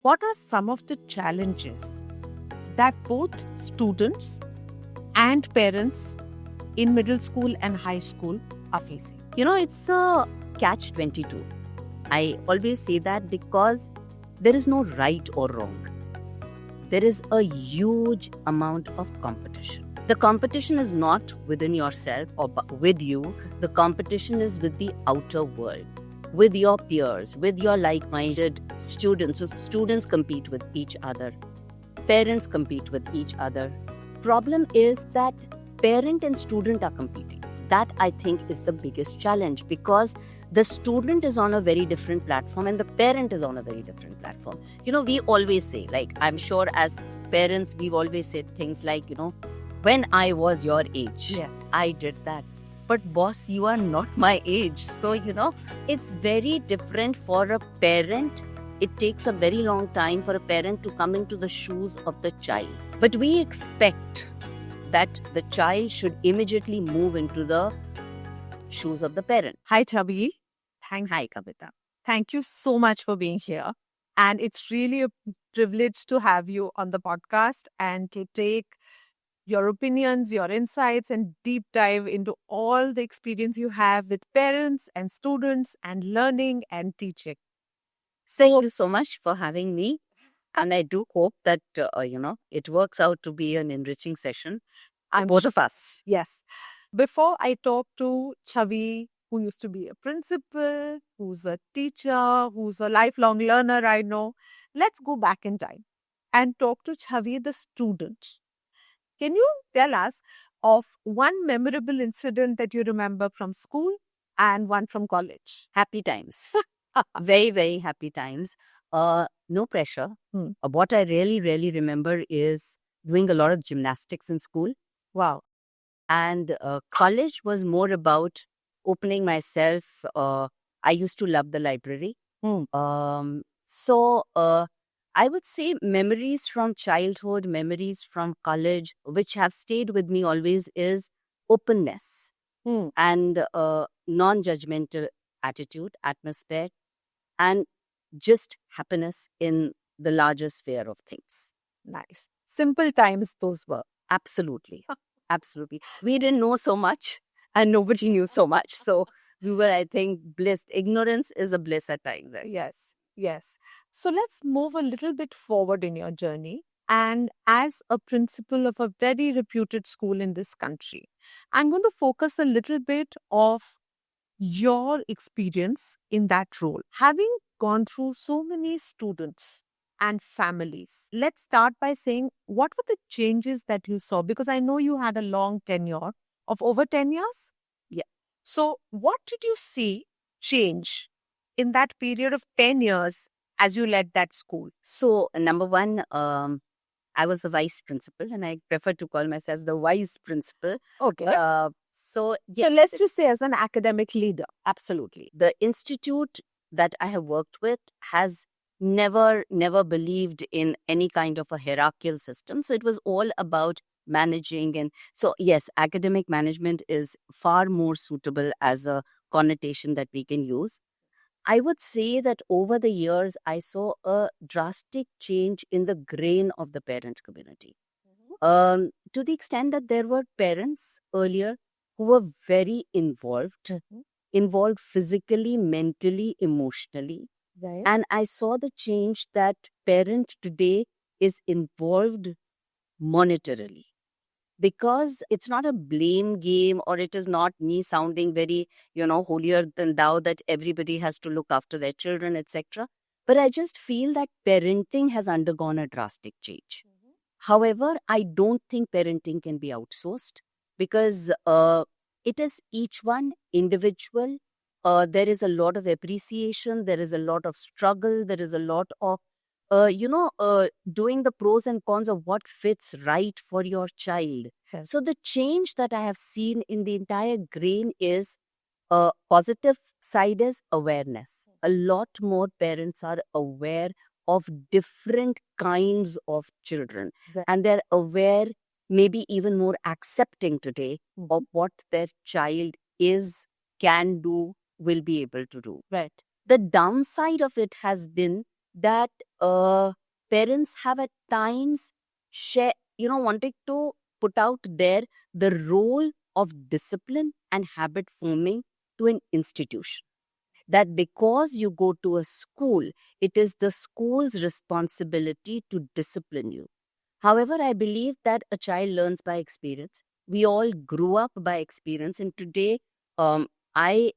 what are some of the challenges that both students and parents in middle school and high school are facing? It's a catch-22. I always say that because there is no right or wrong. There is a huge amount of competition. The competition is not within yourself or with you. The competition is with the outer world, with your peers, with your like-minded students. So students compete with each other. Parents compete with each other. Problem is that parent and student are competing. That, I think, is the biggest challenge, because the student is on a very different platform and the parent is on a very different platform. We always say, like, I'm sure as parents, we've always said things like, when I was your age, Yes. I did that. But boss, you are not my age. So, it's very different for a parent. It takes a very long time for a parent to come into the shoes of the child. But we expect that the child should immediately move into the shoes of the parent. Hi, Chabi. Hi, Kavita. Thank you so much for being here. And it's really a privilege to have you on the podcast and to take your opinions, your insights, and deep dive into all the experience you have with parents and students and learning and teaching. Thank you so much for having me. And I do hope that, it works out to be an enriching session. Both of us. Yes. Before I talk to Chavi, who used to be a principal, who's a teacher, who's a lifelong learner, I know, let's go back in time and talk to Chavi, the student. Can you tell us of one memorable incident that you remember from school and one from college? Happy times. Very, very happy times. No pressure. What I really, really remember is doing a lot of gymnastics in school. Wow. And college was more about opening myself. I used to love the library. So I would say memories from childhood, memories from college, which have stayed with me always, is openness and non-judgmental attitude, atmosphere, and just happiness in the larger sphere of things. Nice. Simple times those were. Absolutely. Absolutely. We didn't know so much and nobody knew so much. So we were, I think, blessed. Ignorance is a bliss at times. Right? Yes, yes. So let's move a little bit forward in your journey. And as a principal of a very reputed school in this country, I'm going to focus a little bit of your experience in that role. Having gone through so many students and families, let's start by saying, what were the changes that you saw? Because I know you had a long tenure of over 10 years. Yeah. So what did you see change in that period of 10 years as you led that school? So, number one, I was a vice principal and I prefer to call myself the vice principal. Okay. So let's just say as an academic leader. Absolutely. The institute that I have worked with has never believed in any kind of a hierarchical system. So it was all about managing. And so, yes, academic management is far more suitable as a connotation that we can use. I would say that over the years, I saw a drastic change in the grain of the parent community. To the extent that there were parents earlier who were very involved physically, mentally, emotionally. Right. And I saw the change that parent today is involved monetarily. Because it's not a blame game, or it is not me sounding very, holier than thou, that everybody has to look after their children, etc. But I just feel that parenting has undergone a drastic change. However, I don't think parenting can be outsourced, because it is each one individual. There is a lot of appreciation, there is a lot of struggle, there is a lot of doing the pros and cons of what fits right for your child. Yes. So the change that I have seen in the entire grain is positive side is awareness. A lot more parents are aware of different kinds of children, Right. and they're aware, maybe even more accepting today of what their child is, can do, will be able to do. Right. The downside of it has been that parents have at times wanted to put out there the role of discipline and habit forming to an institution. That because you go to a school, it is the school's responsibility to discipline you. However, I believe that a child learns by experience. We all grew up by experience, and today I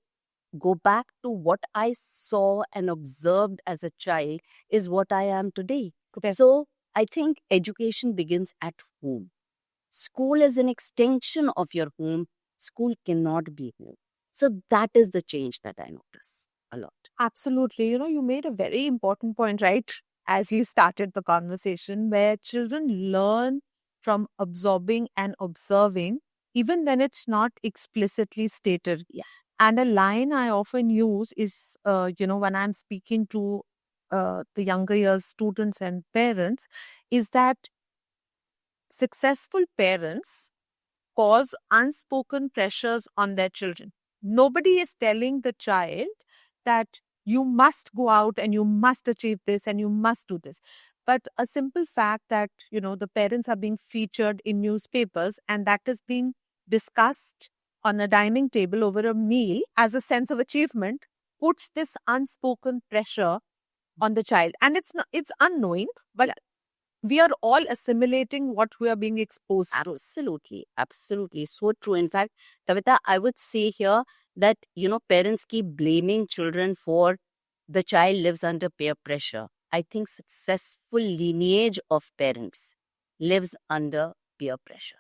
go back to what I saw and observed as a child is what I am today. Correct. So I think education begins at home. School is an extension of your home. School cannot be home. So that is the change that I notice a lot. Absolutely. You made a very important point, right? As you started the conversation, where children learn from absorbing and observing, even when it's not explicitly stated. Yeah. And a line I often use is, when I'm speaking to the younger years students and parents, is that successful parents cause unspoken pressures on their children. Nobody is telling the child that you must go out and you must achieve this and you must do this. But a simple fact that, the parents are being featured in newspapers and that is being discussed on a dining table over a meal as a sense of achievement puts this unspoken pressure on the child. And it's unknowing, but Yeah. we are all assimilating what we are being exposed to. Absolutely. Absolutely. So true. In fact, Kavita, I would say here that, parents keep blaming children for the child lives under peer pressure. I think successful lineage of parents lives under peer pressure.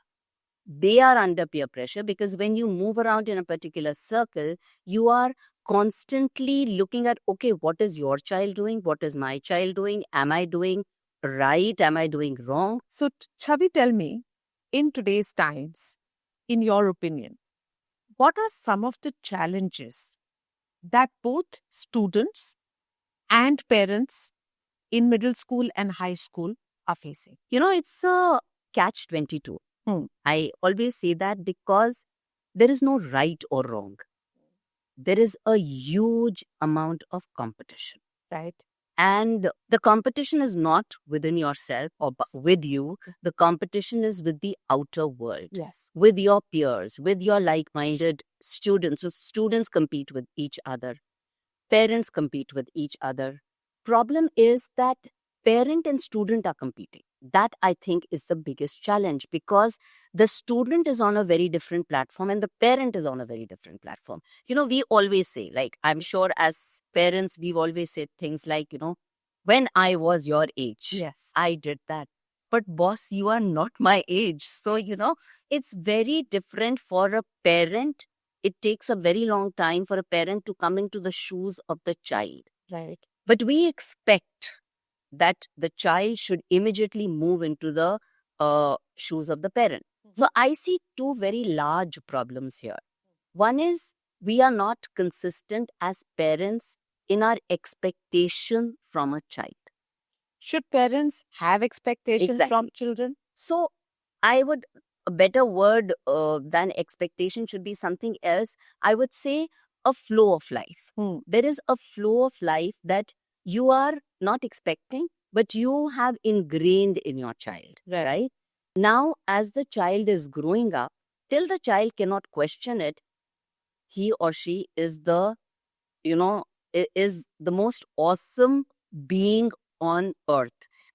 They are under peer pressure because when you move around in a particular circle, you are constantly looking at, okay, what is your child doing? What is my child doing? Am I doing right? Am I doing wrong? So, Chavi, tell me, in today's times, in your opinion, what are some of the challenges that both students and parents in middle school and high school are facing? It's a catch-22. Hmm. I always say that because there is no right or wrong. There is a huge amount of competition. Right. And the competition is not within yourself or with you. The competition is with the outer world, Yes. with your peers, with your like-minded students. So students compete with each other. Parents compete with each other. Problem is that parent and student are competing. That I think is the biggest challenge because the student is on a very different platform and the parent is on a very different platform. We always say, like, I'm sure as parents, we've always said things like, when I was your age, Yes. I did that. But boss, you are not my age. So, it's very different for a parent. It takes a very long time for a parent to come into the shoes of the child. Right. But we expect that the child should immediately move into the shoes of the parent. So I see two very large problems here. One is we are not consistent as parents in our expectation from a child. Should parents have expectations Exactly. from children? So a better word than expectation should be something else. I would say a flow of life. There is a flow of life that you are not expecting, but you have ingrained in your child, right? Now, as the child is growing up, till the child cannot question it, he or she is is the most awesome being on earth.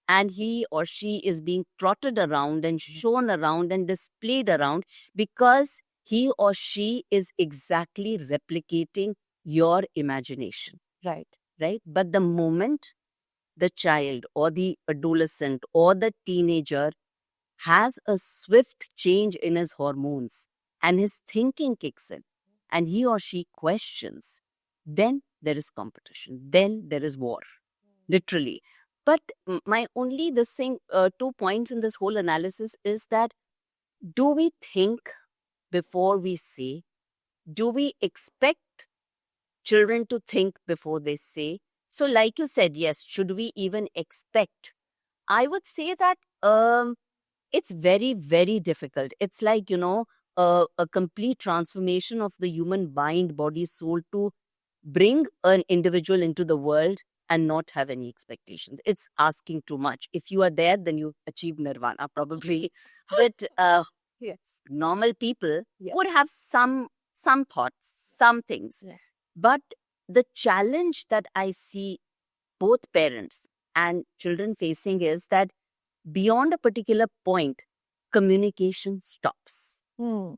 And he or she is being trotted around and shown around and displayed around because he or she is exactly replicating your imagination. Right. Right? But the moment the child or the adolescent or the teenager has a swift change in his hormones and his thinking kicks in and he or she questions, then there is competition. Then there is war, literally. But my only 2 points in this whole analysis is that do we think before we say? Do we expect children to think before they say? So like you said, yes, should we even expect? I would say that it's very, very difficult. It's like, a complete transformation of the human mind, body, soul to bring an individual into the world and not have any expectations. It's asking too much. If you are there, then you've achieved nirvana, probably. But Yes. normal people Yes. would have some thoughts, some things. Yeah. But the challenge that I see both parents and children facing is that beyond a particular point, communication stops. Hmm.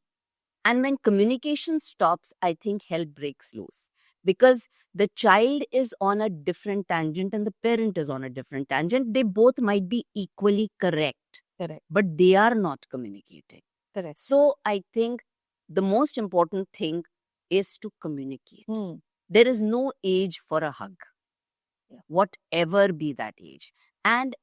And when communication stops, I think hell breaks loose, because the child is on a different tangent and the parent is on a different tangent. They both might be equally correct, Correct. but they are not communicating. Correct. So I think the most important thing is to communicate. Hmm. There is no age for a hug, whatever be that age. And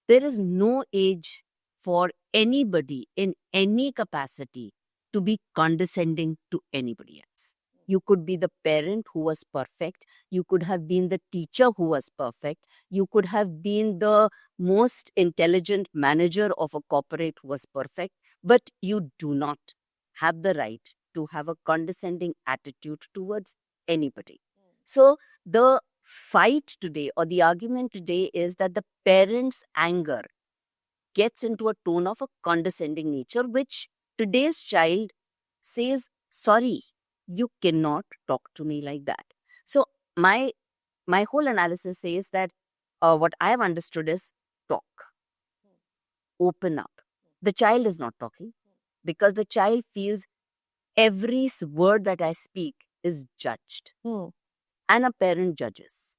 there is no age for anybody in any capacity to be condescending to anybody else. You could be the parent who was perfect. You could have been the teacher who was perfect. You could have been the most intelligent manager of a corporate who was perfect. But you do not have the right to have a condescending attitude towards anybody. So the fight today, or the argument today, is that the parents' anger gets into a tone of a condescending nature, which today's child says, sorry, you cannot talk to me like that. So my whole analysis says that what I have understood is talk, open up. The child is not talking because the child feels every word that I speak is judged. Hmm. And a parent judges.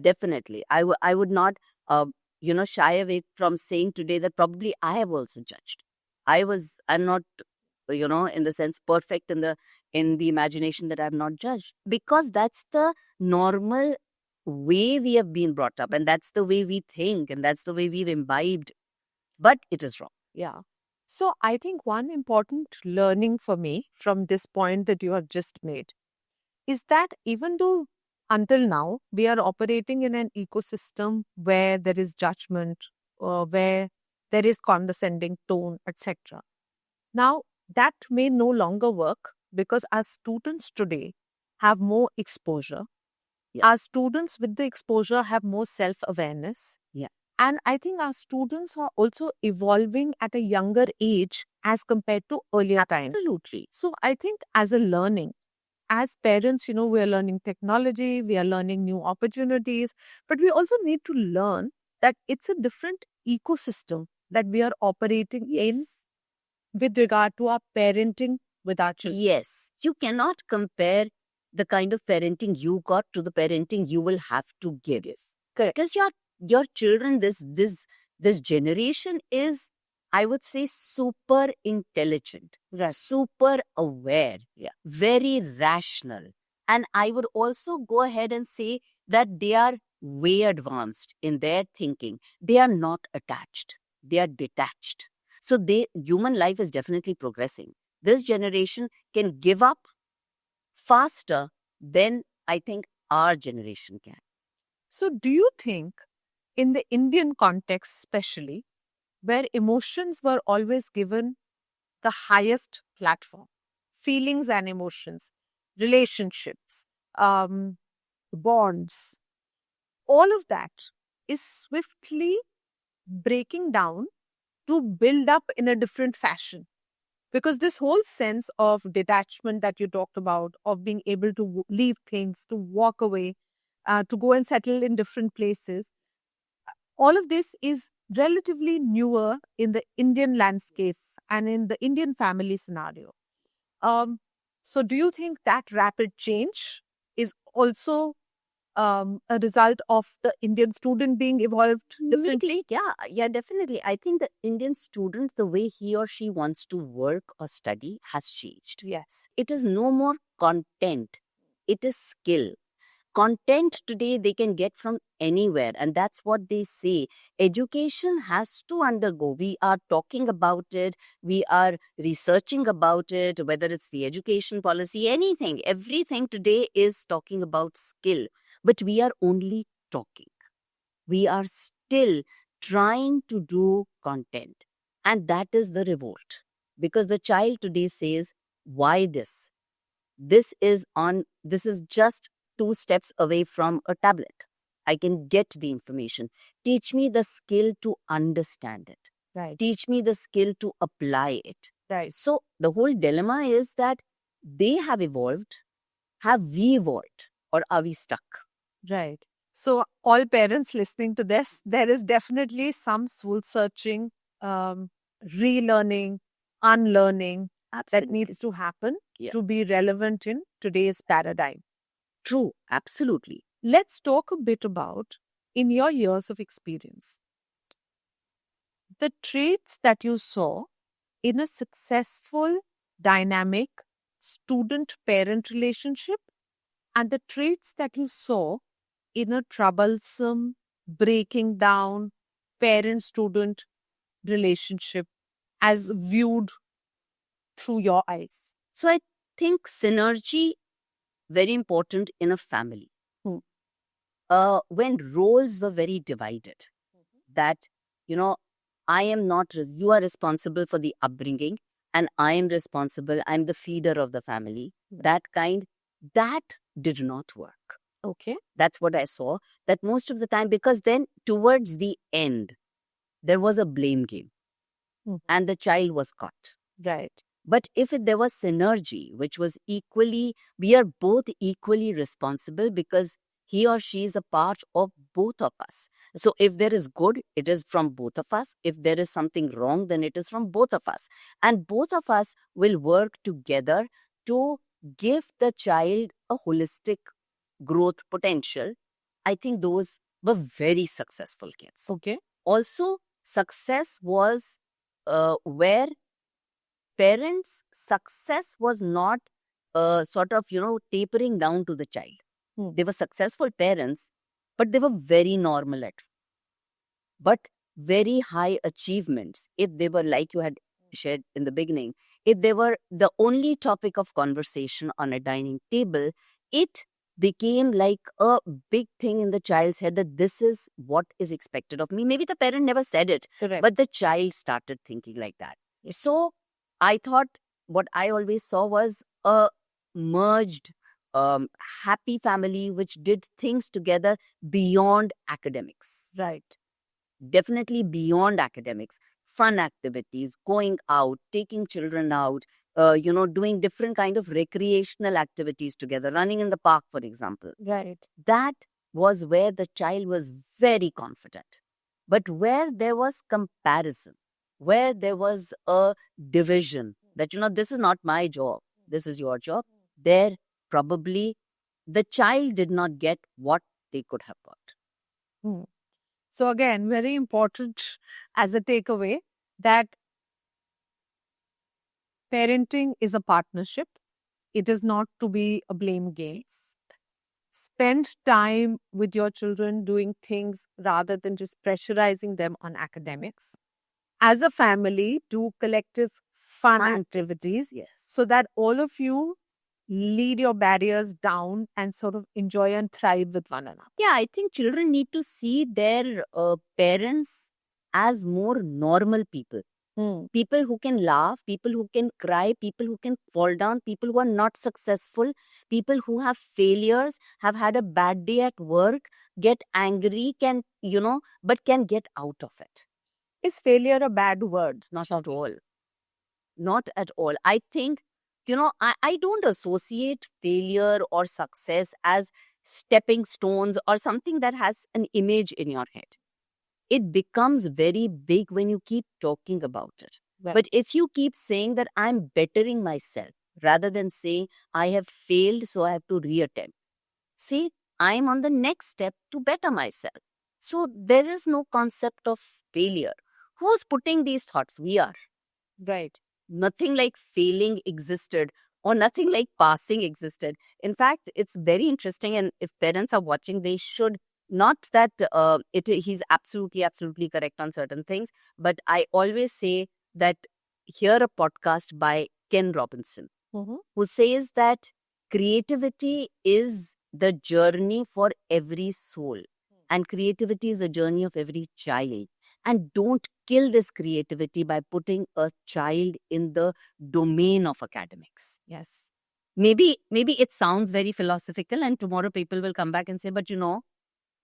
Definitely. I would not, shy away from saying today that probably I have also judged. I'm not, in the sense perfect in the imagination that I'm not judged, because that's the normal way we have been brought up, and that's the way we think, and that's the way we've imbibed. But it is wrong. Yeah. So I think one important learning for me from this point that you have just made is that even though until now we are operating in an ecosystem where there is judgment, where there is condescending tone, etc. Now that may no longer work because our students today have more exposure. Yeah. Our students with the exposure have more self-awareness. Yeah. And I think our students are also evolving at a younger age as compared to earlier times. Absolutely. So I think as a learning, as parents, we are learning technology, we are learning new opportunities, but we also need to learn that it's a different ecosystem that we are operating in with regard to our parenting with our children. Yes. You cannot compare the kind of parenting you got to the parenting you will have to give. Correct. Because your children, this generation is, I would say, super intelligent, Right. super aware, very rational. And I would also go ahead and say that they are way advanced in their thinking. They are not attached. They are detached. So human life is definitely progressing. This generation can give up faster than I think our generation can. So do you think in the Indian context especially, where emotions were always given the highest platform, feelings and emotions, relationships, bonds, all of that is swiftly breaking down to build up in a different fashion? Because this whole sense of detachment that you talked about, of being able to leave things, to walk away, to go and settle in different places, all of this is relatively newer in the Indian landscape and in the Indian family scenario. So do you think that rapid change is also a result of the Indian student being evolved differently? Yeah, definitely. I think the Indian student, the way he or she wants to work or study has changed. Yes. It is no more content. It is skill. Content today they can get from anywhere, and that's what they say. Education has to undergo. We are talking about it. We are researching about it, whether it's the education policy, anything. Everything today is talking about skill. But we are only talking. We are still trying to do content. And that is the revolt. Because the child today says, why this? This is just 2 steps away from a tablet. I can get the information. Teach me the skill to understand it. Right. Teach me the skill to apply it. Right. So the whole dilemma is that they have evolved. Have we evolved, or are we stuck? Right. So, all parents listening to this, there is definitely some soul searching, relearning, unlearning that needs to happen Yeah. to be relevant in today's paradigm. True, absolutely. Let's talk a bit about, in your years of experience, the traits that you saw in a successful, dynamic student parent relationship and the traits that you saw in a troublesome, breaking down parent student relationship as viewed through your eyes. So I think synergy very important in a family. Hmm. When roles were very divided, that I am not. You are responsible for the upbringing, and I am responsible. I'm the feeder of the family. That did not work. Okay. That's what I saw. That most of the time, because then towards the end, there was a blame game, and the child was caught. Right. But if there was synergy, which was equally, we are both equally responsible because he or she is a part of both of us. So if there is good, it is from both of us. If there is something wrong, then it is from both of us. And both of us will work together to give the child a holistic growth potential. I think those were very successful kids. Okay. Also, success was where parents' success was not tapering down to the child. They were successful parents, but they were very normal but very high achievements. If they were, like you had shared in the beginning, if they were the only topic of conversation on a dining table, it became like a big thing in the child's head that this is what is expected of me. Maybe the parent never said it, Correct. but the child started thinking like that. So I thought what I always saw was a merged, happy family which did things together beyond academics. Right. Definitely beyond academics. Fun activities, going out, taking children out, doing different kind of recreational activities together, running in the park, for example. Right. That was where the child was very confident. But where there was comparison, where there was a division that, this is not my job, this is your job, there probably the child did not get what they could have got. So again, very important as a takeaway that parenting is a partnership. It is not to be a blame game. Spend time with your children doing things rather than just pressurizing them on academics. As a family, do collective fun activities. Yes. So that all of you lead your barriers down and sort of enjoy and thrive with one another. Yeah, I think children need to see their parents as more normal people. People who can laugh, people who can cry, people who can fall down, people who are not successful, people who have failures, have had a bad day at work, get angry, but can get out of it. Is failure a bad word? Not at all. Not at all. I think, I don't associate failure or success as stepping stones or something that has an image in your head. It becomes very big when you keep talking about it. Right. But if you keep saying that I'm bettering myself rather than saying I have failed, so I have to reattempt. See, I'm on the next step to better myself. So there is no concept of failure. Who's putting these thoughts? We are. Right. Nothing like failing existed or nothing like passing existed. In fact, it's very interesting, and if parents are watching, they should not that he's absolutely correct on certain things, but I always say that hear a podcast by Ken Robinson, who says that creativity is the journey for every soul, and creativity is the journey of every child. And don't kill this creativity by putting a child in the domain of academics. Yes. Maybe it sounds very philosophical, and tomorrow people will come back and say, but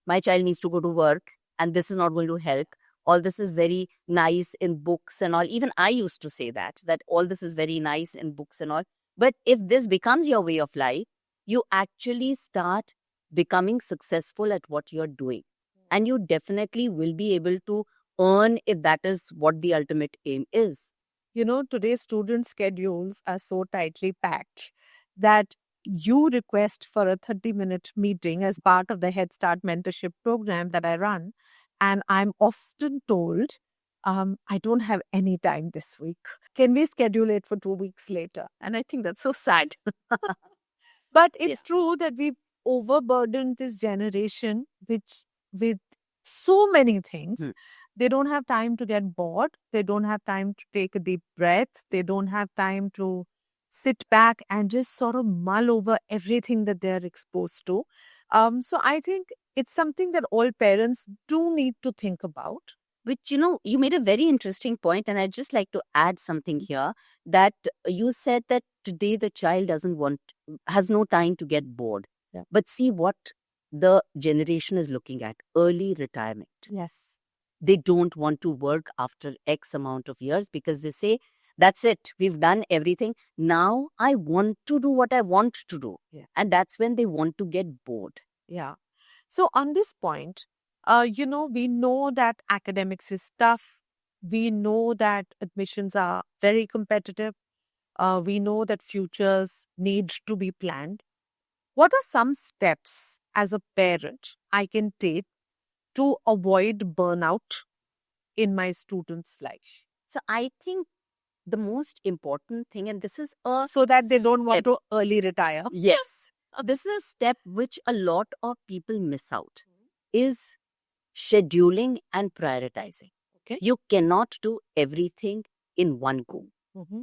my child needs to go to work and this is not going to help. All this is very nice in books and all. Even I used to say that all this is very nice in books and all. But if this becomes your way of life, you actually start becoming successful at what you're doing. And you definitely will be able to earn if that is what the ultimate aim is. You know, today's student schedules are so tightly packed that you request for a 30-minute meeting as part of the Head Start mentorship program that I run. And I'm often told, I don't have any time this week. Can we schedule it for 2 weeks later? And I think that's so sad. But it's true that we've overburdened this generation with so many things. Hmm. They don't have time to get bored. They don't have time to take a deep breath. They don't have time to sit back and just sort of mull over everything that they're exposed to. So I think it's something that all parents do need to think about. Which, you made a very interesting point, and I'd just like to add something here, that you said that today the child has no time to get bored. Yeah. But see what the generation is looking at: early retirement. Yes. They don't want to work after X amount of years because they say, that's it, we've done everything. Now I want to do what I want to do. Yeah. And that's when they want to get bored. Yeah. So on this point, we know that academics is tough. We know that admissions are very competitive. We know that futures need to be planned. What are some steps as a parent I can take to avoid burnout in my student's life? So I think the most important thing, and this is so that they don't want step. to early retire. Yes. This is a step which a lot of people miss out, is scheduling and prioritizing. Okay. You cannot do everything in one go. Mm-hmm.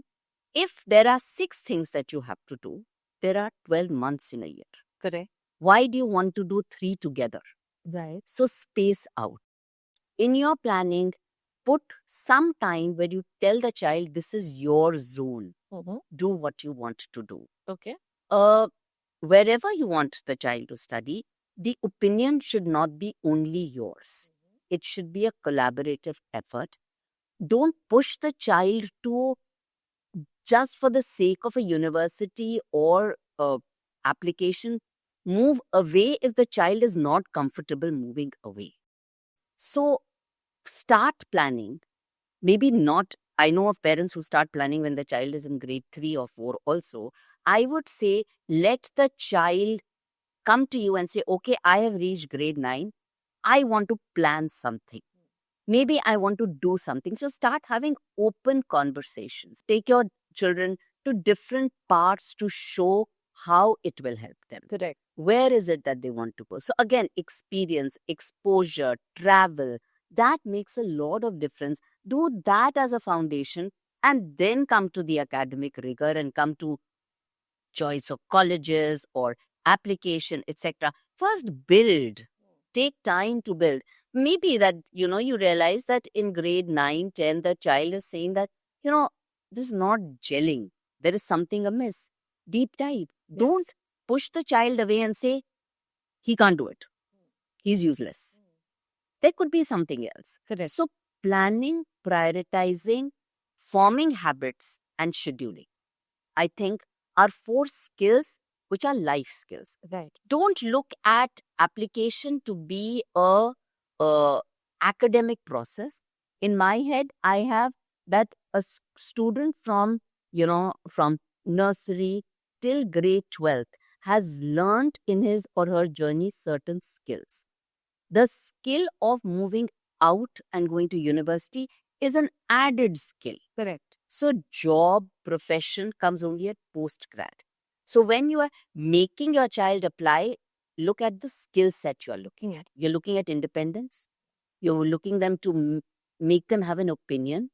If there are 6 things that you have to do, there are 12 months in a year. Correct. Why do you want to do 3 together? Right. So space out. In your planning, put some time where you tell the child, this is your zone. Mm-hmm. Do what you want to do. Okay. Wherever you want the child to study, the opinion should not be only yours. It should be a collaborative effort. Don't push the child to just for the sake of a university or application. Move away if the child is not comfortable moving away. So start planning. Maybe not. I know of parents who start planning when the child is in grade 3 or 4 also. I would say let the child come to you and say, okay, I have reached grade 9. I want to plan something. Maybe I want to do something. So start having open conversations. Take your children to different parts to show how it will help them. Correct. Where is it that they want to go? So again, experience, exposure, travel, that makes a lot of difference. Do that as a foundation and then come to the academic rigor and come to choice of colleges or application, etc. First, build. Take time to build. Maybe that, you realize that in grade 9, 10, the child is saying that, this is not gelling. There is something amiss. Deep dive. Yes. Don't push the child away and say, he can't do it. He's useless. There could be something else. Correct. So planning, prioritizing, forming habits, and scheduling, I think, are 4 skills which are life skills. Right. Don't look at application to be a academic process. In my head, I have that a student from nursery till grade 12th has learned in his or her journey certain skills. The skill of moving out and going to university is an added skill. Correct. So job, profession comes only at post-grad. So when you are making your child apply, look at the skill set you are looking at. You're looking at independence. You're looking them to make them have an opinion.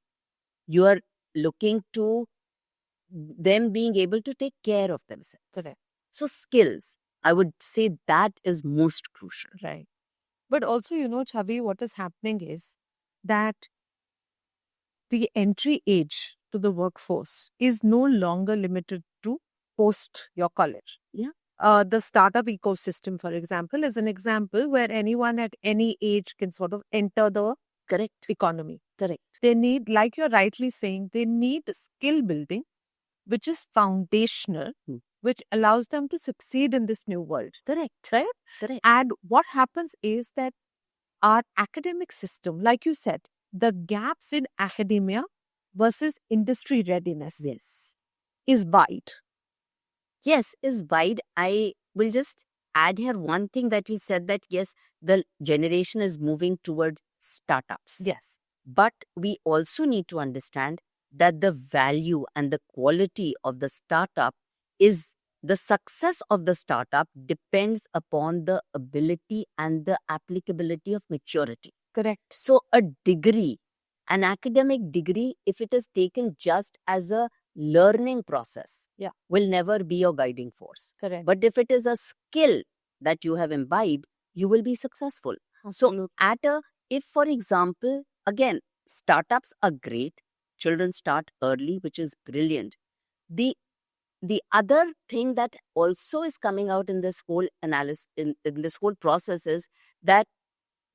You are looking to them being able to take care of themselves. Correct. So skills, I would say that is most crucial. Right. But also, Chavi, what is happening is that the entry age to the workforce is no longer limited to post your college. Yeah. The startup ecosystem, for example, is an example where anyone at any age can sort of enter the Correct. economy. Correct. They need, like you're rightly saying, they need skill building, which is foundational, which allows them to succeed in this new world. Correct. Right? Correct. And what happens is that our academic system, like you said, the gaps in academia versus industry readiness Yes. is wide. Yes, is wide. I will just add here one thing that you said, that yes, the generation is moving towards startups. Yes. But we also need to understand that the value and the quality of the startup is, the success of the startup depends upon the ability and the applicability of maturity. Correct. So a degree, an academic degree, if it is taken just as a learning process, will never be your guiding force. Correct. But if it is a skill that you have imbibed, you will be successful. So if, for example, again, startups are great. Children start early, which is brilliant. The other thing that also is coming out in this whole analysis, in this whole process, is that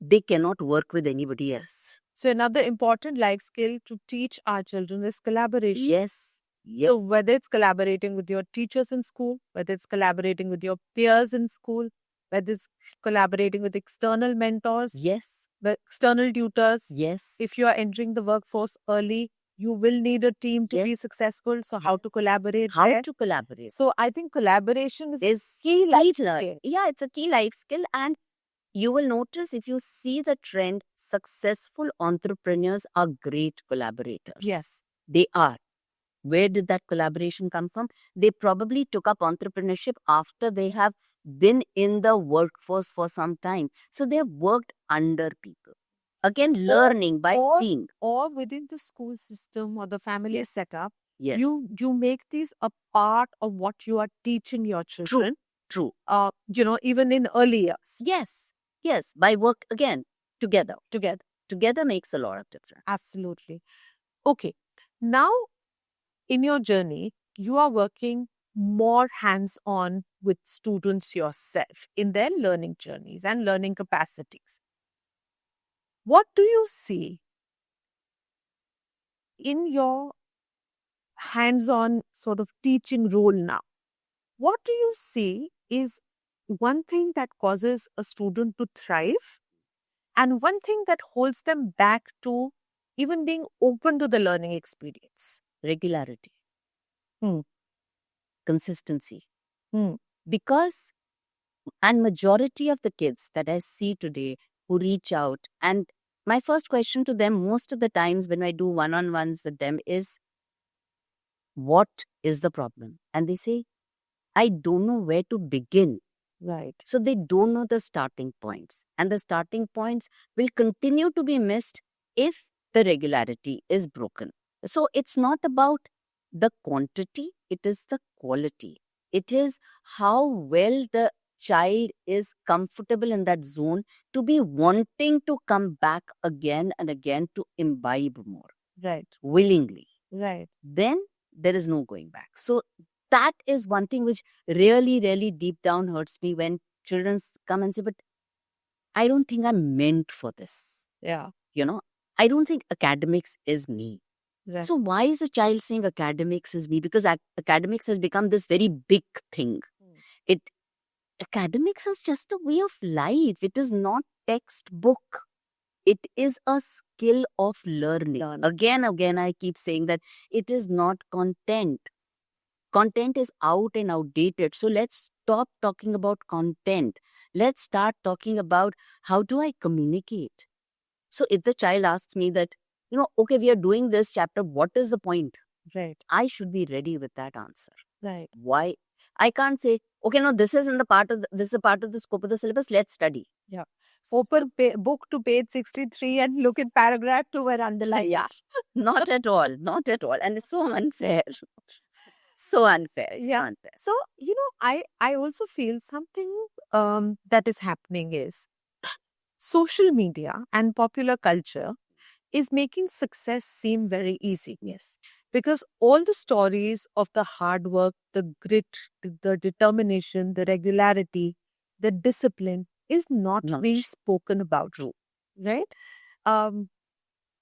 they cannot work with anybody else. So another important life skill to teach our children is collaboration. Yes. Yes. So whether it's collaborating with your teachers in school, whether it's collaborating with your peers in school, whether it's collaborating with external mentors, Yes. external tutors. Yes. If you are entering the workforce early, you will need a team to be Yes. successful. So how to collaborate? How there? to collaborate? So I think collaboration is key life skill. skill. Yeah, it's a key life skill. And you will notice, if you see the trend, successful entrepreneurs are great collaborators. Yes. They are. Where did that collaboration come from? They probably took up entrepreneurship after they have been in the workforce for some time. So they have worked under people. Again, learning by seeing. Or within the school system or the family setup, Yes. you make these a part of what you are teaching your children. True. Even in early years. Yes. Yes. By work, again, together. Together. Together makes a lot of difference. Absolutely. Okay. Now, in your journey, you are working more hands-on with students yourself in their learning journeys and learning capacities. What do you see in your hands-on sort of teaching role now? What do you see is one thing that causes a student to thrive and one thing that holds them back to even being open to the learning experience? Regularity. Consistency. Because, and majority of the kids that I see today who reach out, and my first question to them most of the times when I do one-on-ones with them is, what is the problem? And they say, I don't know where to begin. right. So they don't know the starting points. And the starting points will continue to be missed if the regularity is broken. So it's not about the quantity, it is the quality. It is how well the child is comfortable in that zone to be wanting to come back again and again to imbibe more. Right. Willingly. Right. Then there is no going back. So that is one thing which really, really deep down hurts me when children come and say, but I don't think I'm meant for this. Yeah. I don't think academics is me. Right. So why is a child saying academics is me? Because academics has become this very big thing. Academics is just a way of life. It is not textbook. It is a skill of learning. Again, I keep saying that it is not content. Content is out and outdated. So let's stop talking about content. Let's start talking about how do I communicate. So if the child asks me that, okay, we are doing this chapter, what is the point? Right. I should be ready with that answer. Right. Why? I can't say, okay, no, this is a part of the scope of the syllabus. Let's study. Yeah. Open book to page 63 and look at paragraph 2 and underline. Yeah. Not at all. Not at all. And it's so unfair. So unfair. It's Yeah. unfair. So, I also feel something that is happening is social media and popular culture is making success seem very easy. Yes. Because all the stories of the hard work, the grit, the determination, the regularity, the discipline is not Not being spoken about. true. Right? Um,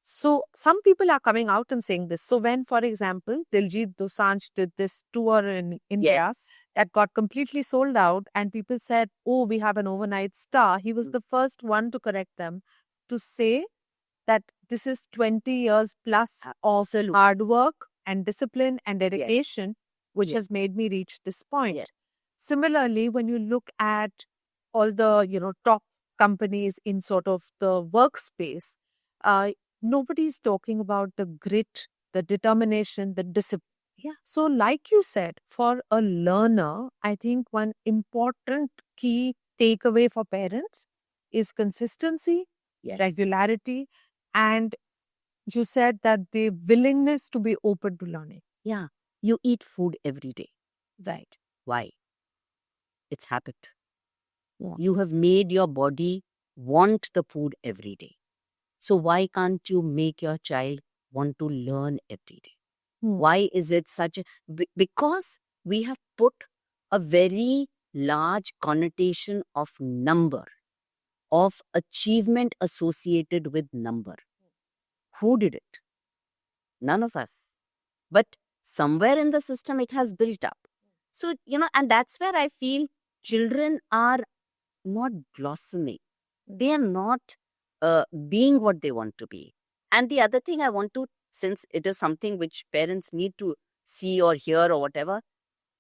so some people are coming out and saying this. So when, for example, Diljit Dosanjh did this tour in India that got completely sold out, and people said, "Oh, we have an overnight star," he was the first one to correct them to say that this is 20 years plus of Absolutely. hard work and discipline and dedication, which Yes. has made me reach this point. Yes. Similarly, when you look at all the top companies in sort of the workspace, uh, nobody's talking about the grit, the determination, the discipline. Yeah. So, like you said, for a learner, I think one important key takeaway for parents is consistency, Yes. regularity, and you said that the willingness to be open to learning. Yeah. You eat food every day. Right. Why? It's habit. Yeah. You have made your body want the food every day. So why can't you make your child want to learn every day? Why is it such a... Because we have put a very large connotation of number, of achievement associated with number. Who did it? None of us. But somewhere in the system it has built up. So, and that's where I feel children are not blossoming. They are not being what they want to be. And the other thing I want to, since it is something which parents need to see or hear or whatever,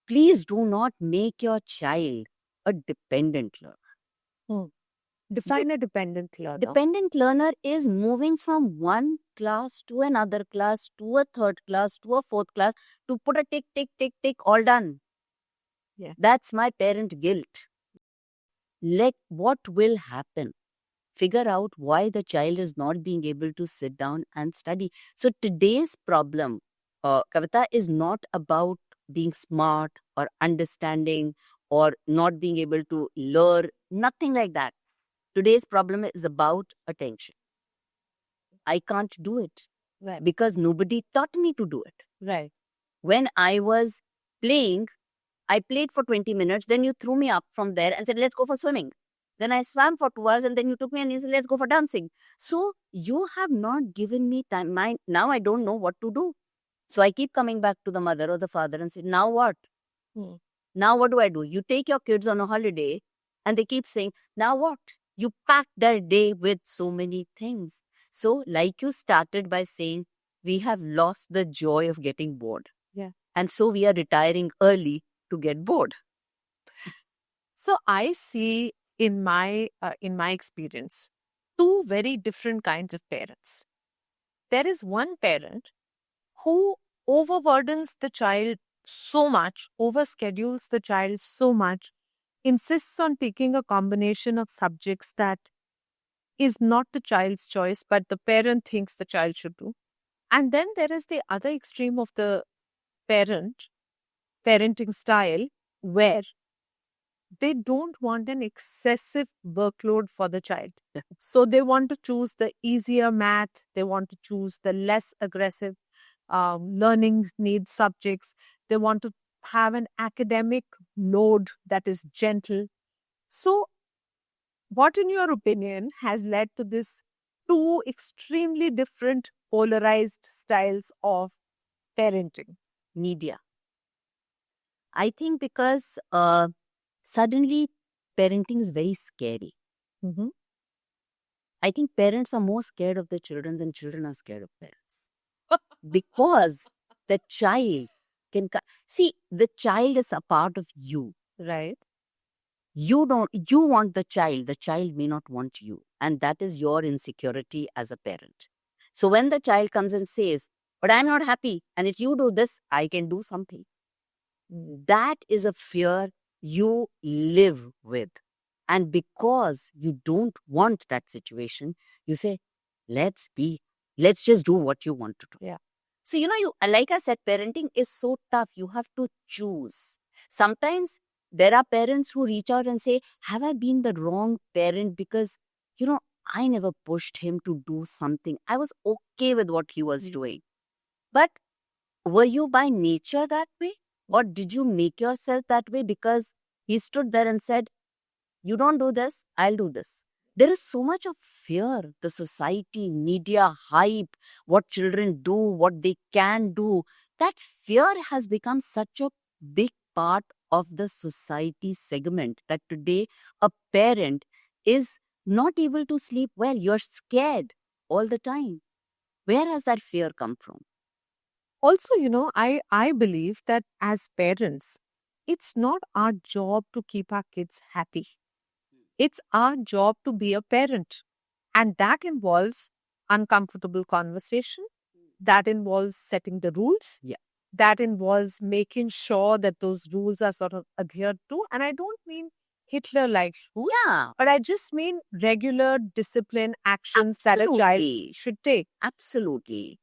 please do not make your child a dependent learner. Define a dependent learner. Dependent learner is moving from one class to another class, to a third class, to a fourth class, to put a tick, tick, tick, tick, all done. Yeah. That's my parent guilt. What will happen? Figure out why the child is not being able to sit down and study. So today's problem, Kavita, is not about being smart or understanding or not being able to learn, nothing like that. Today's problem is about attention. I can't do it. Right. Because nobody taught me to do it. Right. When I was playing, I played for 20 minutes, then you threw me up from there and said, let's go for swimming. Then I swam for 2 hours and then you took me and you said, let's go for dancing. So you have not given me time. Now I don't know what to do. So I keep coming back to the mother or the father and say, now what? Now what do? You take your kids on a holiday and they keep saying, now what? You pack their day with so many things. So like you started by saying, we have lost the joy of getting bored. Yeah. And so we are retiring early to get bored. So I see in my experience two very different kinds of parents. There is one parent who overburdens the child so much, overschedules the child so much, insists on taking a combination of subjects that is not the child's choice, but the parent thinks the child should do. And then there is the other extreme of the parenting style where they don't want an excessive workload for the child. So they want to choose the easier math, they want to choose the less aggressive learning needs subjects, they want to have an academic load that is gentle. So, what, in your opinion, has led to this two extremely different polarized styles of parenting? Media. I think because suddenly parenting is very scary. Mm-hmm. I think parents are more scared of their children than children are scared of parents. Because the child can... See, the child is a part of you. Right. You want the child may not want you. And that is your insecurity as a parent. So when the child comes and says, but I'm not happy, and if you do this, I can do something. That is a fear you live with. And because you don't want that situation, you say, let's just do what you want to do. Yeah. So, like I said, parenting is so tough. You have to choose. Sometimes there are parents who reach out and say, have I been the wrong parent? Because, I never pushed him to do something. I was okay with what he was doing. But were you by nature that way? Or did you make yourself that way because he stood there and said, you don't do this, I'll do this? There is so much of fear, the society, media, hype, what children do, what they can do. That fear has become such a big part of the society segment that today a parent is not able to sleep well. You're scared all the time. Where has that fear come from? Also, I believe that as parents, it's not our job to keep our kids happy. It's our job to be a parent. And that involves uncomfortable conversation. That involves setting the rules. Yeah. That involves making sure that those rules are sort of adhered to. And I don't mean Hitler like rules, Yeah, but I just mean regular discipline actions that a child absolutely. should take. Absolutely.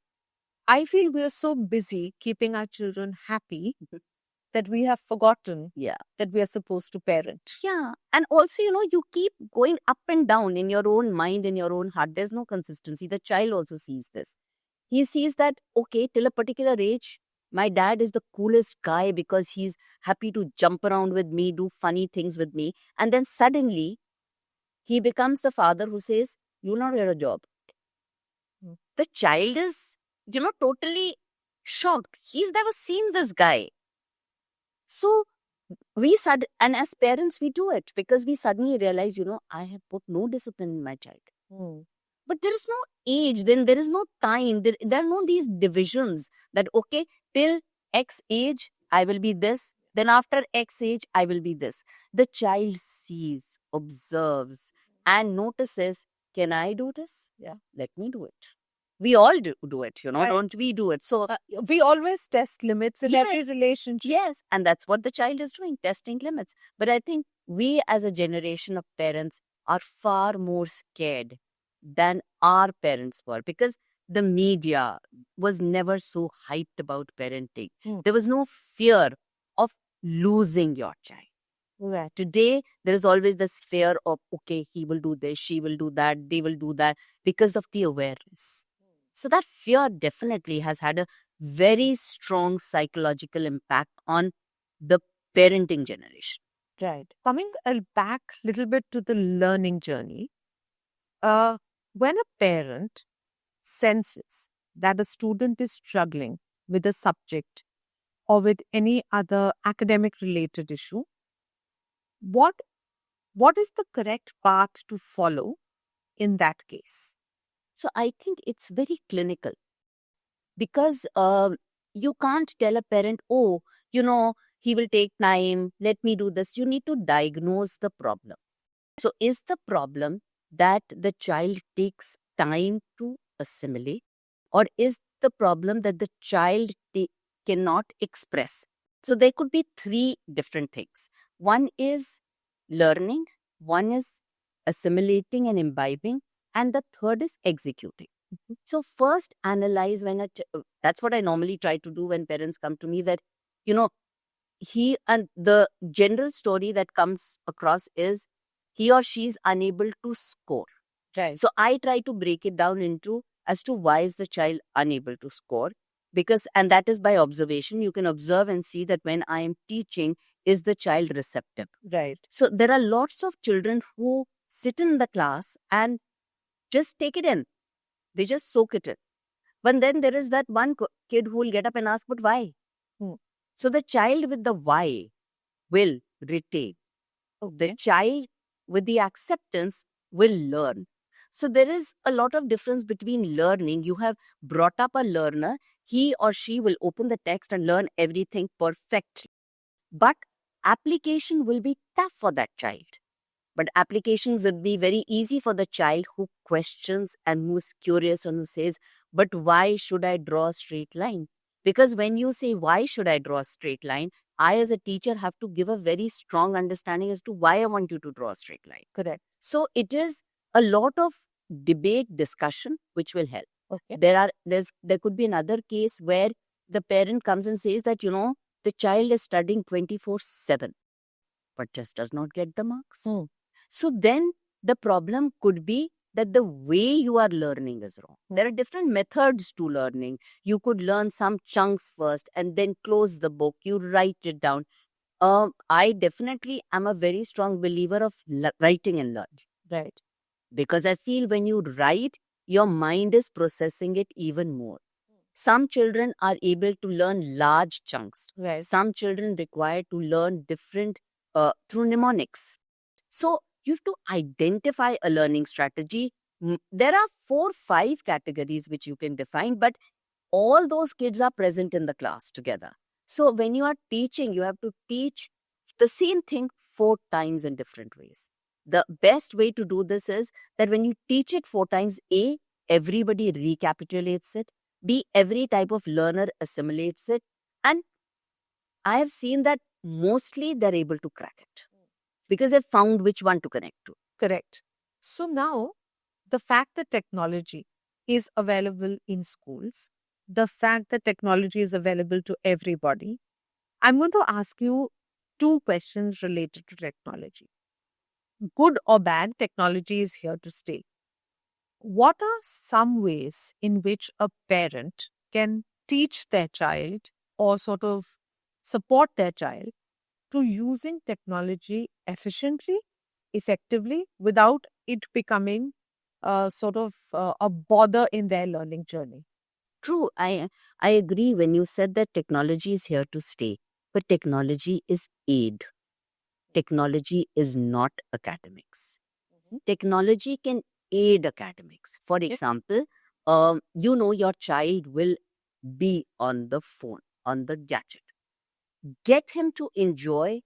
I feel we are so busy keeping our children happy that we have forgotten Yeah. that we are supposed to parent. Yeah. And also, you keep going up and down in your own mind, in your own heart. There's no consistency. The child also sees this. He sees that, okay, till a particular age, my dad is the coolest guy because he's happy to jump around with me, do funny things with me. And then suddenly, he becomes the father who says, you'll not get a job. Hmm. The child is, totally shocked. He's never seen this guy. So and as parents, we do it because we suddenly realize, I have put no discipline in my child. But there is no age, then there is no time. There are no these divisions that, okay, till X age, I will be this. Then after X age, I will be this. The child sees, observes, and notices, can I do this? Yeah. Let me do it. We all do it, Right. don't we do it? So, We always test limits in every Yes. relationship. yes, and that's what the child is doing, testing limits. But I think we as a generation of parents are far more scared than our parents were because the media was never so hyped about parenting. Hmm. There was no fear of losing your child. Right. Today, there is always this fear of, okay, he will do this, she will do that, they will do that because of the awareness. So that fear definitely has had a very strong psychological impact on the parenting generation. Right. Coming back a little bit to the learning journey, when a parent senses that a student is struggling with a subject or with any other academic related issue, what is the correct path to follow in that case? So I think it's very clinical because you can't tell a parent, oh, he will take time, let me do this. You need to diagnose the problem. So is the problem that the child takes time to assimilate, or is the problem that the child cannot express? So there could be three different things. One is learning, one is assimilating and imbibing, and the third is executing. So first analyze when that's what I normally try to do when parents come to me, that, he and the general story that comes across is he or she is unable to score. Right. So I try to break it down into as to why is the child unable to score, and that is by observation. You can observe and see that when I am teaching, is the child receptive? Right. So there are lots of children who sit in the class and just take it in. They just soak it in. But then there is that one kid who will get up and ask, but why? So the child with the why will retain. The child with the acceptance will learn. So there is a lot of difference between learning. You have brought up a learner. He or she will open the text and learn everything perfectly. But application will be tough for that child. But application will be very easy for the child who questions and who is curious and who says, but why should I draw a straight line? Because when you say, why should I draw a straight line? I as a teacher have to give a very strong understanding as to why I want you to draw a straight line. Correct. So it is a lot of debate, discussion, which will help. Okay. There could be another case where the parent comes and says that, the child is studying 24/7, but just does not get the marks. So then the problem could be that the way you are learning is wrong. There are different methods to learning. You could learn some chunks first and then close the book. You write it down. I definitely am a very strong believer of writing and learning. Right. Because I feel when you write, your mind is processing it even more. Some children are able to learn large chunks. Right. Some children require to learn different through mnemonics. So you have to identify a learning strategy. There are 4-5 categories which you can define, but all those kids are present in the class together. So when you are teaching, you have to teach the same thing 4 times in different ways. The best way to do this is that when you teach it 4 times, A, everybody recapitulates it. B, every type of learner assimilates it. And I have seen that mostly they're able to crack it because they've found which one to connect to. Correct. So now, the fact that technology is available in schools, the fact that technology is available to everybody, I'm going to ask you 2 questions related to technology. Good or bad, technology is here to stay. What are some ways in which a parent can teach their child or sort of support their child to using technology efficiently, effectively, without it becoming a bother in their learning journey? True, I agree when you said that technology is here to stay, but technology is aid. Technology is not academics. Technology can aid academics. For Yes. example, your child will be on the phone, on the gadget. Get him to enjoy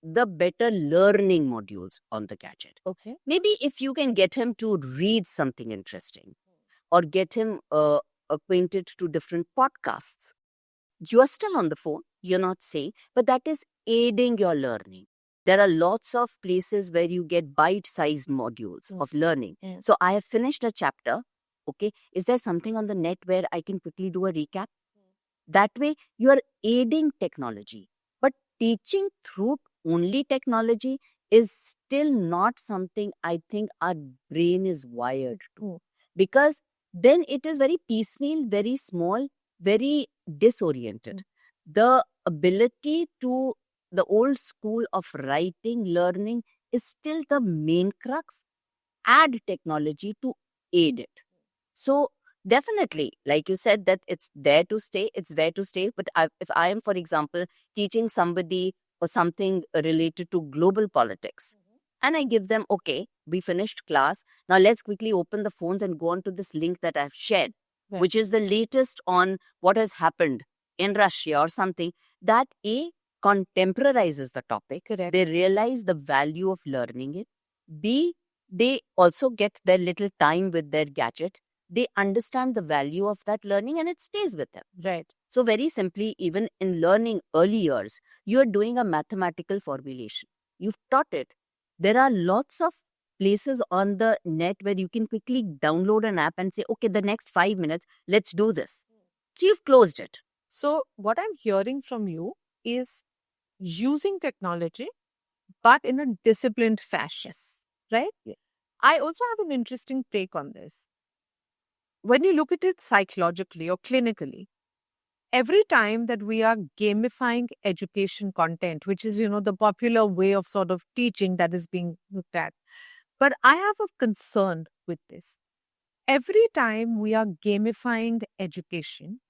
the better learning modules on the gadget. Okay. Maybe if you can get him to read something interesting or get him acquainted to different podcasts. You are still on the phone, you're not saying, but that is aiding your learning. There are lots of places where you get bite-sized modules of learning. So I have finished a chapter. Okay, is there something on the net where I can quickly do a recap? That way, you are aiding technology. But teaching through only technology is still not something I think our brain is wired to. Because then it is very piecemeal, very small, very disoriented. The ability to the old school of writing, learning is still the main crux. Add technology to aid it. So definitely, like you said, that it's there to stay, it's there to stay. But if I am, for example, teaching somebody or something related to global politics, and I give them, okay, we finished class. Now let's quickly open the phones and go on to this link that I've shared, Right. which is the latest on what has happened in Russia or something. That A, contemporizes the topic. Correct. They realize the value of learning it. B, they also get their little time with their gadget. They understand the value of that learning and it stays with them. Right. So very simply, even in learning early years, you're doing a mathematical formulation. You've taught it. There are lots of places on the net where you can quickly download an app and say, okay, the next 5 minutes, let's do this. So you've closed it. So, what I'm hearing from you is using technology, but in a disciplined fashion, right? Yes. I also have an interesting take on this. When you look at it psychologically or clinically, every time that we are gamifying education content, which is, the popular way of sort of teaching that is being looked at. But I have a concern with this. Every time we are gamifying education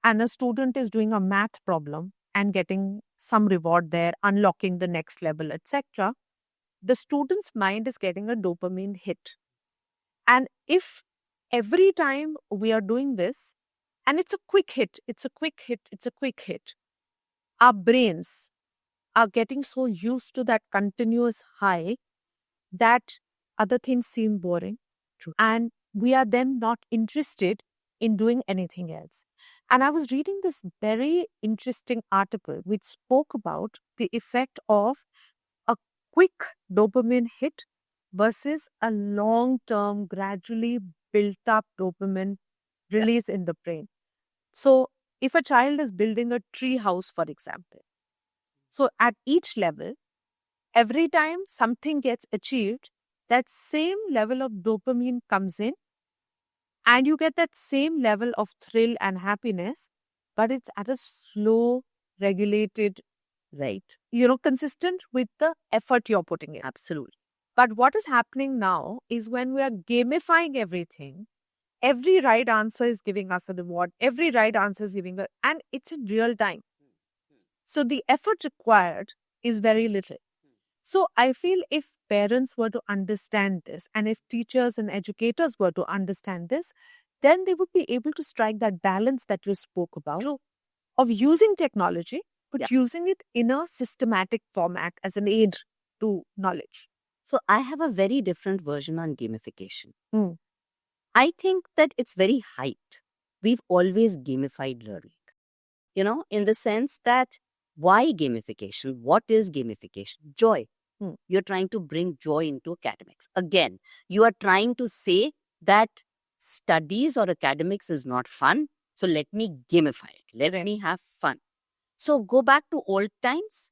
and a student is doing a math problem and getting some reward there, unlocking the next level, etc., the student's mind is getting a dopamine hit. And if every time we are doing this, and it's a quick hit, it's a quick hit, it's a quick hit, our brains are getting so used to that continuous high that other things seem boring. True. And we are then not interested in doing anything else. And I was reading this very interesting article which spoke about the effect of a quick dopamine hit versus a long-term, gradually built up dopamine release in the brain. So if a child is building a tree house, for example, so at each level, every time something gets achieved, that same level of dopamine comes in and you get that same level of thrill and happiness, but it's at a slow, regulated, Right. consistent with the effort you're putting in. Absolutely. But what is happening now is when we are gamifying everything, every right answer is giving us a reward, every right answer is giving and it's in real time. So the effort required is very little. So I feel if parents were to understand this and if teachers and educators were to understand this, then they would be able to strike that balance that you spoke about True. of using technology, but Yeah. using it in a systematic format as an aid to knowledge. So I have a very different version on gamification. Mm. I think that it's very hyped. We've always gamified learning, in the sense that why gamification? What is gamification? Joy. You're trying to bring joy into academics. Again, you are trying to say that studies or academics is not fun. So let me gamify it. Let me have fun. So go back to old times.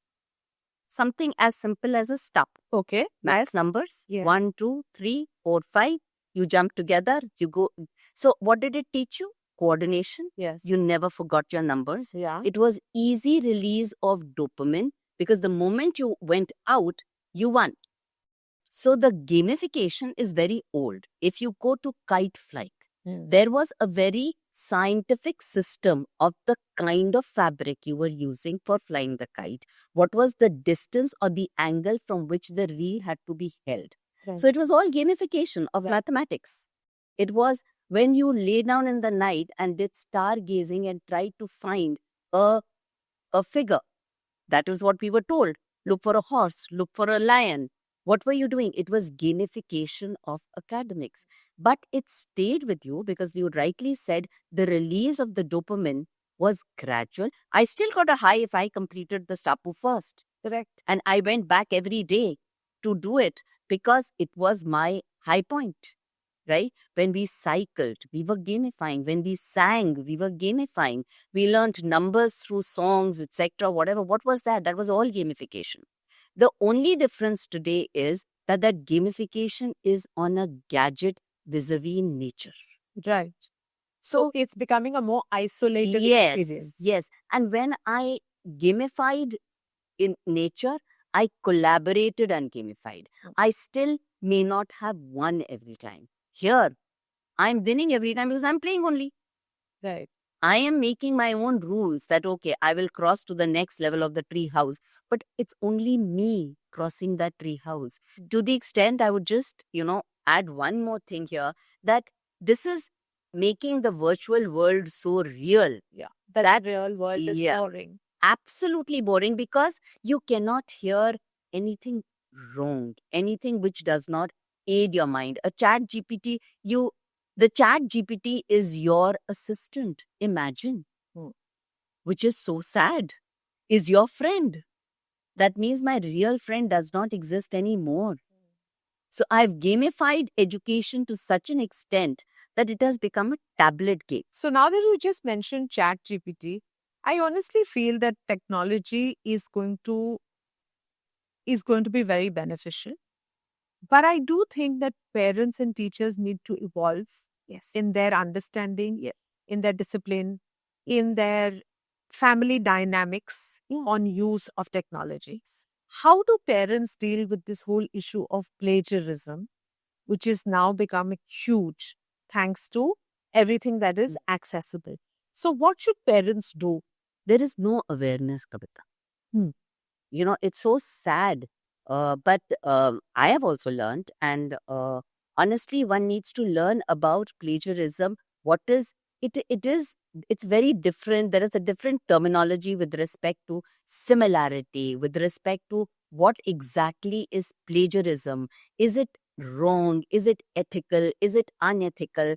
Something as simple as a stop. Okay. Math numbers. Yeah. 1, 2, 3, 4, 5. You jump together. You go. So what did it teach you? Coordination. Yes. You never forgot your numbers. Yeah. It was easy release of dopamine because the moment you went out, you won. So the gamification is very old. If you go to kite flight, there was a very scientific system of the kind of fabric you were using for flying the kite. What was the distance or the angle from which the reel had to be held? Right. So it was all gamification of mathematics. It was when you lay down in the night and did stargazing and tried to find a figure. That is what we were told. Look for a horse, look for a lion. What were you doing? It was gamification of academics. But it stayed with you because you rightly said the release of the dopamine was gradual. I still got a high if I completed the Stapu first. Correct. And I went back every day to do it because it was my high point. Right? When we cycled, we were gamifying. When we sang, we were gamifying. We learned numbers through songs, etc. Whatever. What was that? That was all gamification. The only difference today is that gamification is on a gadget vis-a-vis nature. Right. So it's becoming a more isolated experience. Yes. And when I gamified in nature, I collaborated and gamified. I still may not have won every time. Here, I'm winning every time because I'm playing only. Right. I am making my own rules that, okay, I will cross to the next level of the tree house, but it's only me crossing that tree house. To the extent I would just, add one more thing here, that this is making the virtual world so real. Yeah. That real world is boring. Absolutely boring because you cannot hear anything wrong, anything which does not aid your mind. A chat GPT, the chat GPT is your assistant. Imagine, which is so sad, is your friend. That means my real friend does not exist anymore. So I've gamified education to such an extent that it has become a tablet game. So now that you just mentioned chat GPT, I honestly feel that technology is going to be very beneficial. But I do think that parents and teachers need to evolve in their understanding, in their discipline, in their family dynamics on use of technology. How do parents deal with this whole issue of plagiarism, which is now becoming huge thanks to everything that is accessible? So what should parents do? There is no awareness, Kavita. It's so sad. But I have also learned, and honestly, one needs to learn about plagiarism. What is it? It's very different. There is a different terminology with respect to similarity, with respect to what exactly is plagiarism. Is it wrong? Is it ethical? Is it unethical?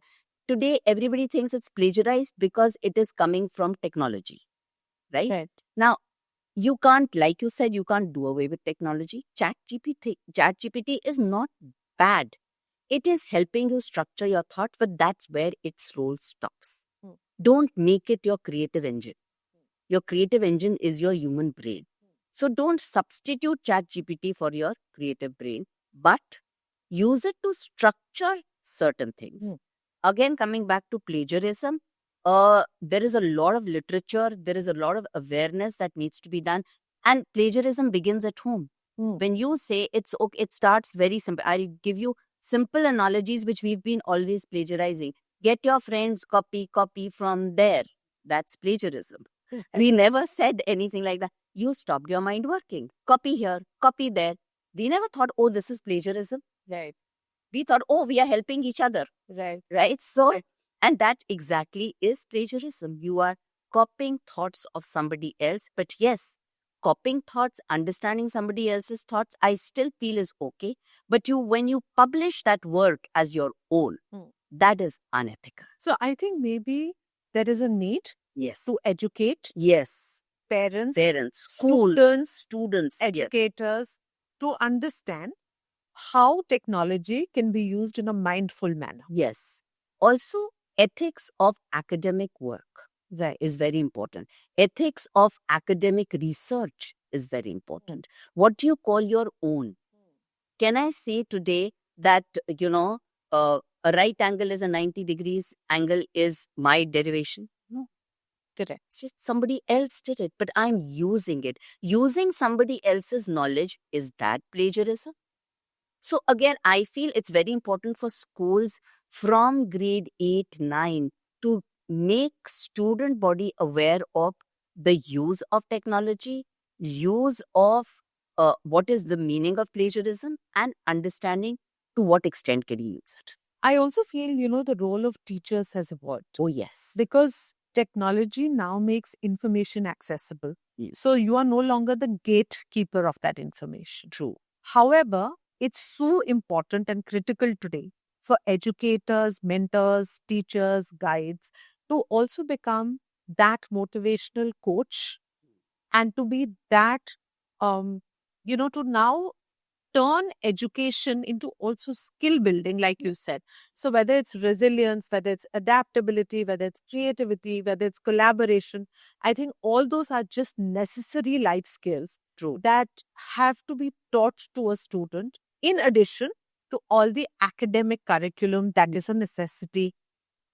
Today, everybody thinks it's plagiarized because it is coming from technology, right? Now, you can't, like you said, you can't do away with technology. ChatGPT is not bad. It is helping you structure your thought, but that's where its role stops. Don't make it your creative engine. Your creative engine is your human brain. So don't substitute ChatGPT for your creative brain, but use it to structure certain things. Hmm. Again, coming back to plagiarism, there is a lot of literature, there is a lot of awareness that needs to be done, and plagiarism begins at home. Hmm. When you say it's okay, it starts very simple. I'll give you simple analogies which we've been always plagiarizing. Get your friends copy from there. That's plagiarism. We never said anything like that. You stopped your mind working. Copy here, copy there. We never thought, oh, this is plagiarism. Right. We thought, oh, we are helping each other. Right. Right? So, Right. and that exactly is plagiarism. You are copying thoughts of somebody else. But yes, copying thoughts, understanding somebody else's thoughts, I still feel is okay. But when you publish that work as your own, Hmm. that is unethical. So I think maybe there is a need Yes. to educate Yes. parents, Parents, schools, students, yes. educators to understand how technology can be used in a mindful manner. Yes. Also, ethics of academic work is very important. Ethics of academic research is very important. What do you call your own? Can I say today that, a right angle is a 90 degrees angle is my derivation? No. Correct. It's just somebody else did it, but I'm using it. Using somebody else's knowledge, is that plagiarism? So again, I feel it's very important for schools from grade 8, 9 to make student body aware of the use of technology, use of what is the meaning of plagiarism, and understanding to what extent can you use it. I also feel, the role of teachers has evolved. Oh, yes. Because technology now makes information accessible. Yes. So you are no longer the gatekeeper of that information. True. However, it's so important and critical today for educators, mentors, teachers, guides to also become that motivational coach and to be that, to now turn education into also skill building, like you said. So whether it's resilience, whether it's adaptability, whether it's creativity, whether it's collaboration, I think all those are just necessary life skills that have to be taught to a student in addition to all the academic curriculum that is a necessity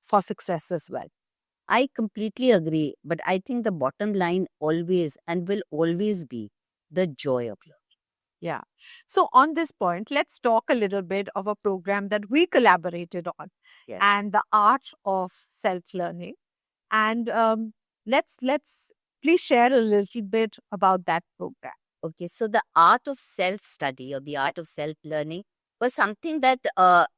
for success as well. I completely agree, but I think the bottom line always and will always be the joy of learning. Yeah. So on this point, let's talk a little bit of a program that we collaborated on, Yes. and the art of self-learning. And let's please share a little bit about that program. Okay, so the art of self-study or the art of self-learning was something that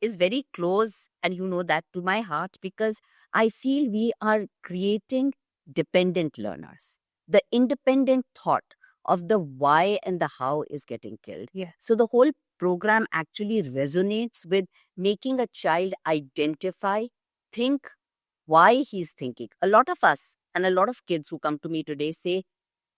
is very close, and you know that, to my heart, because I feel we are creating dependent learners. The independent thought of the why and the how is getting killed. Yeah. So the whole program actually resonates with making a child identify, think why he's thinking. A lot of us and a lot of kids who come to me today say,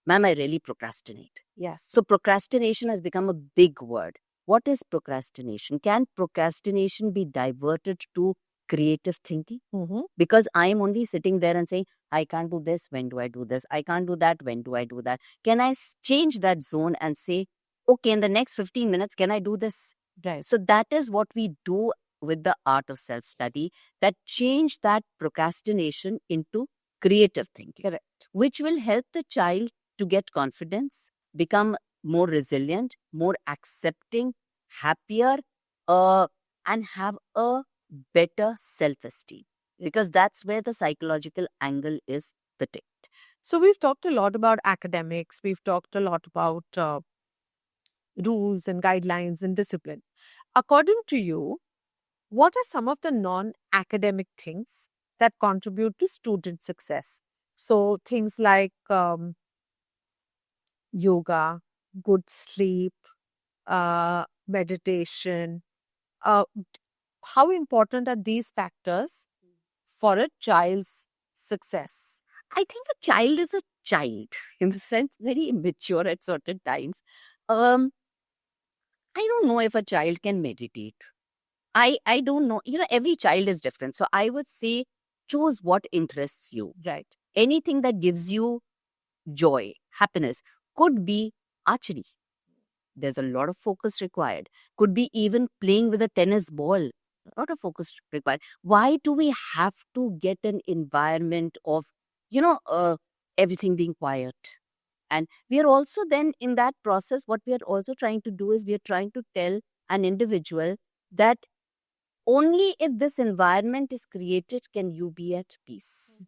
"Ma'am, I really procrastinate." Yes. So procrastination has become a big word. What is procrastination? Can procrastination be diverted to creative thinking? Mm-hmm. Because I am only sitting there and saying, I can't do this, when do I do this? I can't do that, when do I do that? Can I change that zone and say, okay, in the next 15 minutes, can I do this? Right. So that is what we do with the art of self-study, that change that procrastination into creative thinking. Correct. Which will help the child to get confidence, become more resilient, more accepting, happier, and have a better self-esteem. Because that's where the psychological angle is picked. So we've talked a lot about academics. We've talked a lot about rules and guidelines and discipline. According to you, what are some of the non-academic things that contribute to student success? So things like yoga, good sleep, meditation. How important are these factors for a child's success? I think a child is a child, in the sense, very immature at certain times. I don't know if a child can meditate. I don't know. Every child is different. So I would say choose what interests you. Right. Anything that gives you joy, happiness. Could be archery. There's a lot of focus required. Could be even playing with a tennis ball. A lot of focus required. Why do we have to get an environment of, everything being quiet? And we are also then in that process, what we are also trying to do is we are trying to tell an individual that only if this environment is created can you be at peace.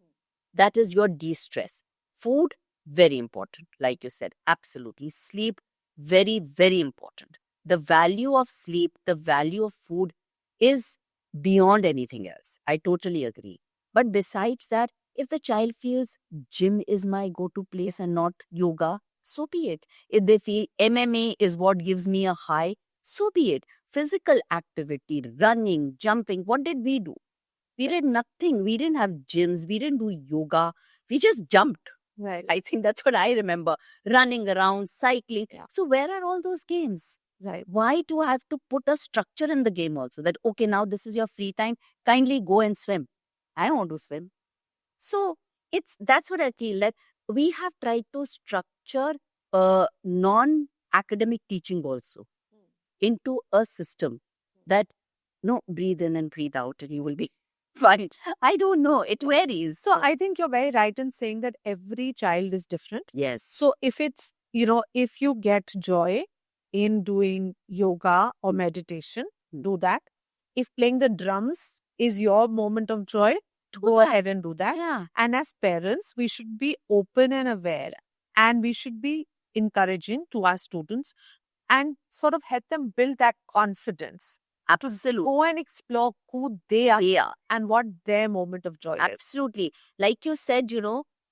That is your de-stress. Food, very important. Like you said, absolutely. Sleep, very, very important. The value of sleep, the value of food is beyond anything else. I totally agree. But besides that, if the child feels gym is my go-to place and not yoga, so be it. If they feel MMA is what gives me a high, so be it. Physical activity, running, jumping, what did we do? We did nothing. We didn't have gyms. We didn't do yoga. We just jumped. Right. I think that's what I remember. Running around, cycling. Yeah. So where are all those games? Right. Why do I have to put a structure in the game also? That, okay, now this is your free time. Kindly go and swim. I don't want to swim. So that's what I feel, that we have tried to structure non-academic teaching also into a system that, no, breathe in and breathe out and you will be fine. I don't know. It varies. So I think you're very right in saying that every child is different. Yes. So if it's, if you get joy in doing yoga or meditation, do that. If playing the drums is your moment of joy, go ahead and do that. Yeah. And as parents, we should be open and aware, and we should be encouraging to our students and sort of help them build that confidence. Absolutely. Go and explore who they are Yeah. and what their moment of joy is. Absolutely. Like you said,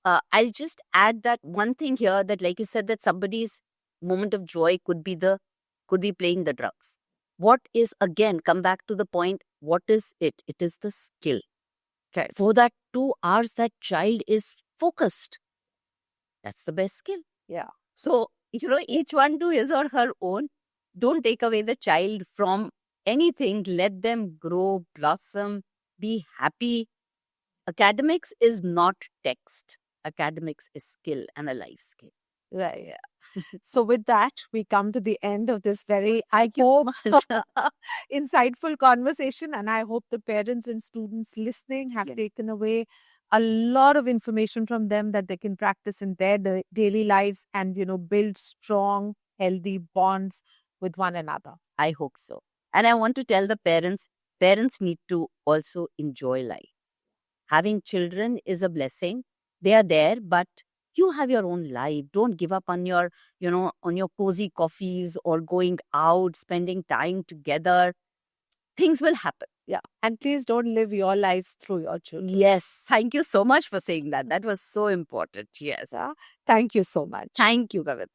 I'll just add that one thing here, that like you said, that somebody's moment of joy could be playing the drugs. What is, again, come back to the point, what is it? It is the skill. Okay. For that 2 hours, that child is focused. That's the best skill. Yeah. So, each one to his or her own. Don't take away the child from anything. Let them grow, blossom, be happy. Academics is not text. Academics is skill and a life skill. Right. Yeah. So with that, we come to the end of this very, I Thank you so hope, much. insightful conversation. And I hope the parents and students listening have Yes. taken away a lot of information from them that they can practice in their daily lives and, build strong, healthy bonds with one another. I hope so. And I want to tell the parents need to also enjoy life. Having children is a blessing. They are there, but you have your own life. Don't give up on your, on your cozy coffees or going out, spending time together. Things will happen. Yeah. And please don't live your lives through your children. Yes. Thank you so much for saying that. That was so important. Yes. Thank you so much. Thank you, Kavita.